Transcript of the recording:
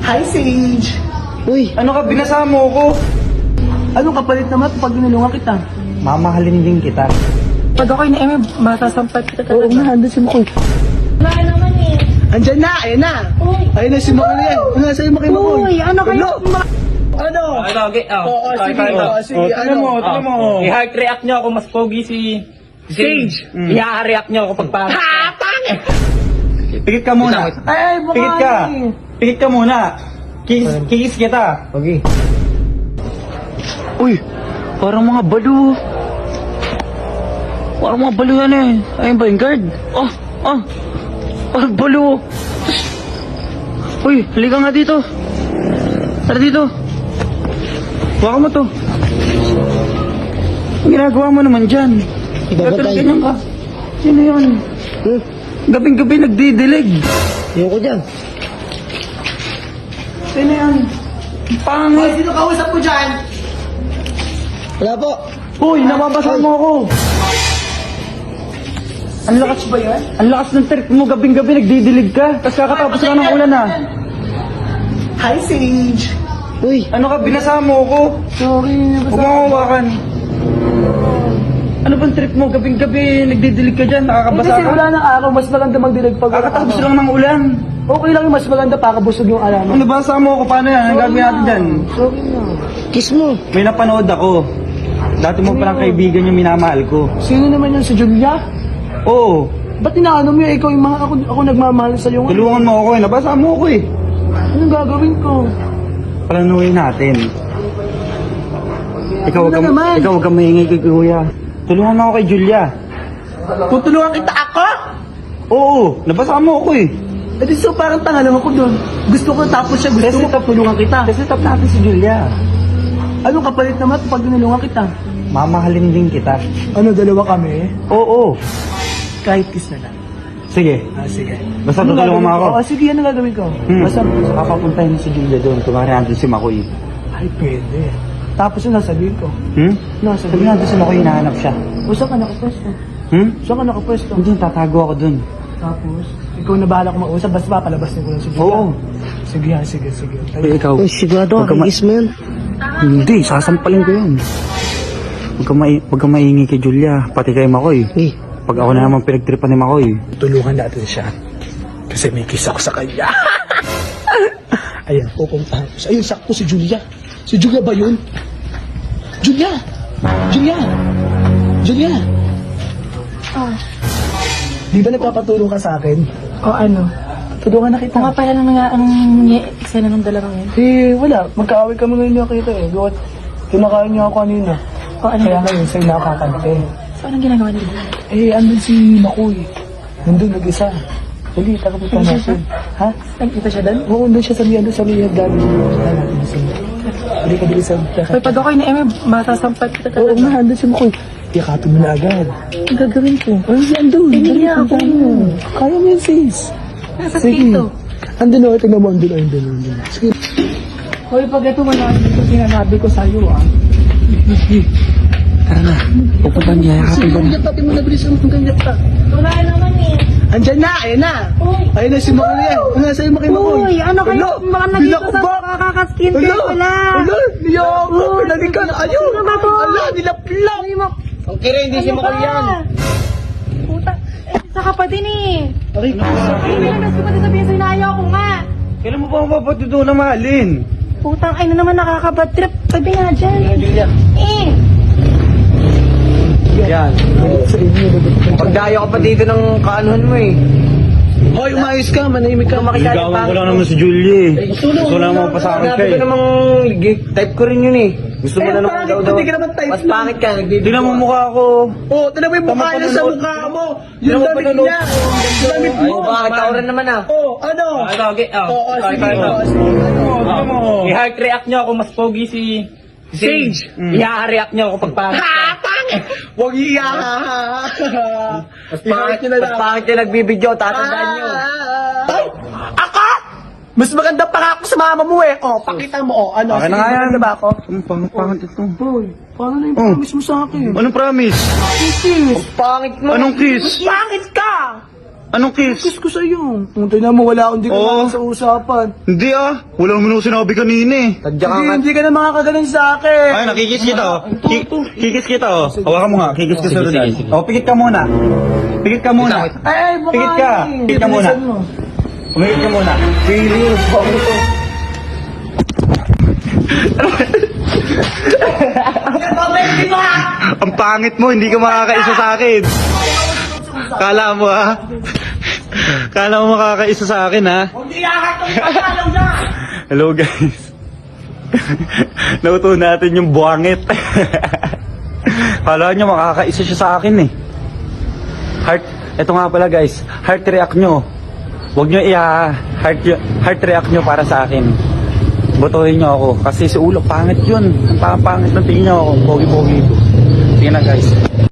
Hi, Sage! Uy, Ano ka, binasa mo ko? Anong kapalit naman pag binulungan kita? Mamahalin din kita. Pag ako'y na masasampat kita Oo talaga. nga, handa si Makoy. Wala naman eh. Andyan na, ayun na! Uy! Ayun na si Makoy na yan! Ano sa'yo Makoy? Uy, ano kayo? Ano? Okay, Oo, sige, sige, Tignan mo, tignan mo. I-heart react nyo ako, mas pogi si Sage. I-react nyo ako pagpapit. Pikit ka muna. Ay, baka Pikit ka. ano eh. Pikit ka muna. Kikis kita. okay. Uy, parang mga balo. Parang mga balo yan eh. Ayun ba yung guard? Parang balo. Uy, halika nga dito. Tara dito. Huwag mo to. Ang ginagawa mo naman dyan. Ibabatay. Ganyan ka. Sino yun? Gabing-gabi nagdidilig. Ayoko dyan. Sino yan? Ay, Pangit. sino kausap mo dyan? Wala po. Uy, nababasa mo ako. Ang lakas ba yan? Ang lakas ng trip mo, gabing-gabi nagdidilig ka. Tapos kakatapos ka ng ulan ha. Hi, Sage! Uy, Ano ka, binasa mo ako. Sorry, Huwag mo hawakan. Ano bang trip mo? Gabing-gabi nagdidilig ka dyan, nakakabasa Kasi ka. wala ng araw, mas maganda magdilag pag Kakatapos lang ng ulan. Okay lang yung mas maganda para kabusog yung alam mo. Ano nabasa mo ako, paano yan? Ang gagawin natin dyan? Sorry na. kiss mo. May napanood ako. Dati mo palang kaibigan yung minamahal ko. Sino naman yun? Si Julia? Oo, Ba't inaano mo yun? Ikaw yung mga ako nagmamahal sa'yo. tulungan mo ako eh. Nabasa mo ako eh. Anong gagawin ko? Planuhin natin. Ikaw Ano naman? wag kang maingay kay Kuya. Tulungan mo ako kay Julia. Tutulungan kita ako? Oo, nabasa mo ako eh. Eh di so parang tanga lang ako doon. Gusto ko tapos siya, gusto mo tutulungan kita. Kasi top natin si Julia. Anong kapalit naman pag binulungan kita? Mamahalin din kita. Ano, dalawa kami? Oo. Kahit kiss na lang. Sige. Sige. Basta tutulungan mo ako. Sige, ano gagawin ko? Basta papapuntahin si Julia doon. Tumari natin si Makoy. Ay, pwede. Tapos yung nasabihin ko. Sabi natin si Makoy hinahanap siya. O, saan ka nakapwesto? Saan ka nakapwesto? Hindi, tatago ako doon. Tapos, ikaw na bahala ko mag-usap, basta papalabas niyo ko lang si Julia. Oo. Sige, sige, sige. Ikaw. Uy, sigurado Huwag ka ka, kiss mo yun. Hindi, sasampalin ko yun. Huwag ka maingay kay Julia. Pati kay Makoy. Uy, Pag ako na naman pinagtripan ni Makoy. Tulungan natin siya. Kasi may kiss ako sa kanya. Ayan, pupuntahan ko siya. Ayun, sakto si Julia. Si Julia ba yun? Julia! Julia! Julia! Di ba nagpapatulong ka sa akin? O ano? Tulungan na kita. Kung nga pala naman nga ang eksena ng dalawang yan. Eh, wala. Magkaaway kami ngayon niya kita eh. Gawat, kinakain niya ako kanina. O ano? Kaya ngayon, sa'yo nakakante. So anong ginagawa nila? Eh, andun si Makoy. Nandun nag-isa. Dali, tagapunta Nandun natin. Ha? Nagkita siya doon? Oo, nandun siya sa liyan, doon sa liyan dami. Dali ka, dali sa Uy, pag ako'y na masasampat kita Oo talaga. nga, andun si Makoy. Yakapin mo na agad. Ang gagawin ko? Ano si andun? Hindi Dali, niya ako. puntahan mo. Kaya mo yun, sis. Nasa Sige. dito. Andun o, tingnan mo, andun. Sige. Hoy, pag ito wala dito, sinasabi ko sa'yo Tara na. Pupunta niya. Sige, yakapin mo na, bilis mo kung ganyan ka. Wala naman eh. Andyan na, ayun na. Uy! Ayun na si Makoy yan. Ano sa'yo, Makoy? Uy, ano kayo? Baka nandito sa kakakaskin kayo wala. Niyo ako. Pinalikan. Ayun. Sino ba to? Ala, nilaplang. Ang kira, hindi si Makoy yan. Puta, sa kapatid eh. Aray, Ay, nilabas ko pa din sabihin sa'yo na ayaw ko nga. Kailan mo pa ako papatutunan na mahalin? Putang ay na naman nakakabad trip. Sabi nga dyan. Eh. Yan. sa inyo. Pagdayo ka pa dito ng kaanuhan mo eh. Hoy, umayos ka. Manahimik ka. Ligawan ko lang naman si Julie. Gusto lang mo pa sa akin Sabi kay. ko namang type ko rin yun eh. Gusto mo Eh, na naman pangit, daw daw. hindi ka naman type Mas nun. pangit ka, nagbibigay. Tingnan mo mukha ko. Oh, tinan mo yung mukha niya sa mukha mo. Yung Tingnan mo damit panonood. niya. Yung damit Ay, mo. bakit ako rin naman ah. Oh, ano? Okay, Oo, sige. Tingnan mo. I-heart react nyo ako, mas pogi si Sage. I-react nyo ako pagpangit. Huwag iya. Mas pangit yung nagbibideo, tatandaan nyo. Ay! Ako! Mas maganda pa nga ako sa mama mo eh. Oh, pakita mo. Oh, ano? Akin na Sige, nga yan. maganda ba ako? Pangit ito. Boy, paano na yung Oh. promise mo sa akin? Anong promise? Kiss. Pangit mo. Anong kiss? Pangit ka! Anong kiss? Kiss ko sa'yo. Puntay na mo, wala akong di Oo. sa usapan. Hindi ah. Wala naman ako sinabi kanina eh. Tadya ka nga. Hindi ka na makakagalan sa akin. Ay, nakikis kita oh. Kikis kita oh. Hawakan mo nga. Kikis ka sa Rodan. Oh, pikit ka muna. Pikit ka muna. Ay, baka Pikit ka. eh. Pikit ka muna. Bilisan mo. Umikit ka muna. Serious, baka ito. Ang pangit mo, hindi ka makakaisa sa akin. Kala mo ha? Kala mo makakaisa sa akin ha? Hello guys. Nauto natin yung buwangit. Kala nyo makakaisa siya sa akin eh. Ito nga pala guys, heart react nyo. Huwag nyo heart react nyo para sa akin. Botohin nyo ako kasi si ulo pangit yun. Ang pangit ng tingin nyo ako. Pogi-pogi ito. Tingnan na guys.